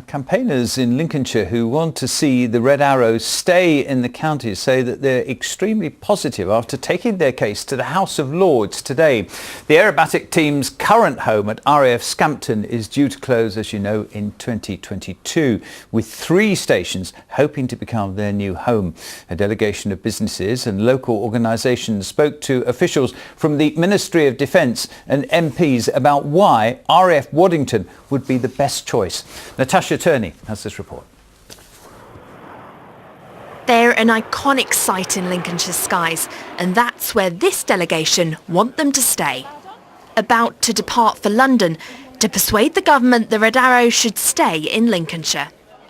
Campaigners in Lincolnshire who want to see the Red Arrows stay in the county say that they're extremely positive after taking their case to the House of Lords today. The aerobatic team's current home at RAF Scampton is due to close, as you know, in 2022, with 3 stations hoping to become their new home. A delegation of businesses and local organisations spoke to officials from the Ministry of Defence and MPs about why RAF Waddington would be the best choice. NATASHA has this report. They're an iconic site in Lincolnshire skies, and that's where this delegation want them to stay. About to depart for London to persuade the government the Red Arrows should stay in Lincolnshire.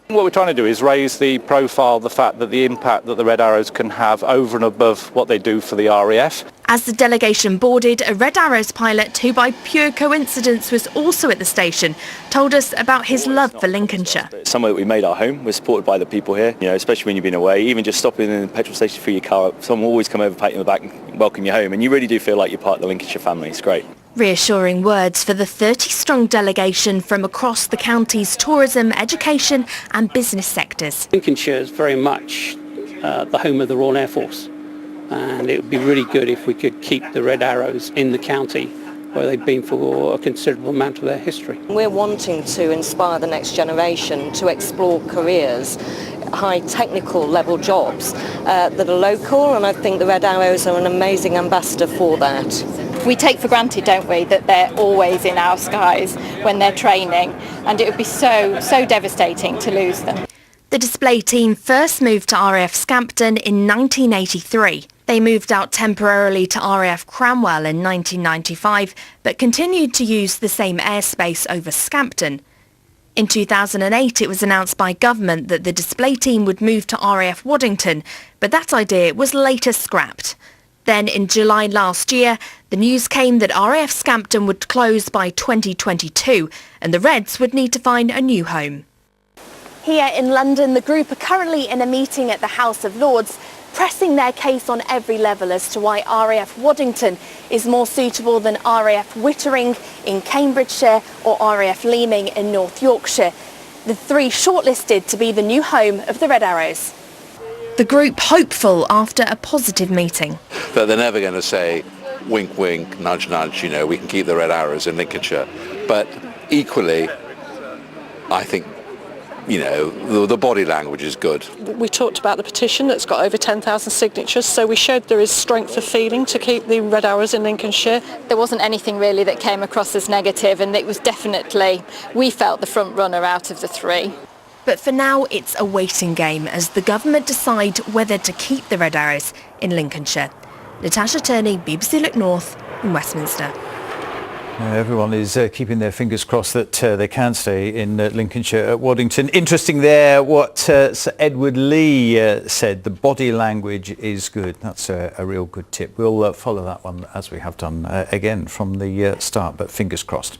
What we're trying to do is raise the profile, the fact that the impact that the Red Arrows can have over and above what they do for the RAF. As the delegation boarded, a Red Arrows pilot who by pure coincidence was also at the station told us about his love for Lincolnshire. Somewhere that we made our home, we're supported by the people here, especially when you've been away. Even just stopping in the petrol station for your car, someone will always come over, pat you on the back and welcome you home, and you really do feel like you're part of the Lincolnshire family. It's great. Reassuring words for the 30-strong delegation from across the county's tourism, education and business sectors. Lincolnshire is very much the home of the Royal Air Force, and it would be really good if we could keep the Red Arrows in the county where they've been for a considerable amount of their history. We're wanting to inspire the next generation to explore careers, high technical level jobs that are local, and I think the Red Arrows are an amazing ambassador for that. We take for granted, don't we, that they're always in our skies when they're training, and it would be so devastating to lose them. The display team first moved to RAF Scampton in 1983. They moved out temporarily to RAF Cranwell in 1995, but continued to use the same airspace over Scampton. In 2008, it was announced by government that the display team would move to RAF Waddington, but that idea was later scrapped. Then in July last year, the news came that RAF Scampton would close by 2022 and the Reds would need to find a new home. Here in London, the group are currently in a meeting at the House of Lords, pressing their case on every level as to why RAF Waddington is more suitable than RAF Wittering in Cambridgeshire or RAF Leeming in North Yorkshire, the 3 shortlisted to be the new home of the Red Arrows. The group hopeful after a positive meeting. That they're never going to say, wink, wink, nudge, nudge, we can keep the Red Arrows in Lincolnshire. But equally, I think, the body language is good. We talked about the petition that's got over 10,000 signatures, so we showed there is strength of feeling to keep the Red Arrows in Lincolnshire. There wasn't anything really that came across as negative, and it was definitely, we felt, the front runner out of the 3. But for now, it's a waiting game as the government decide whether to keep the Red Arrows in Lincolnshire. NATASHA Turney, BBC Look North in Westminster. Everyone is keeping their fingers crossed that they can stay in Lincolnshire at Waddington. Interesting there what Sir Edward Lee said, the body language is good. That's a real good tip. We'll follow that one as we have done again from the start, but fingers crossed.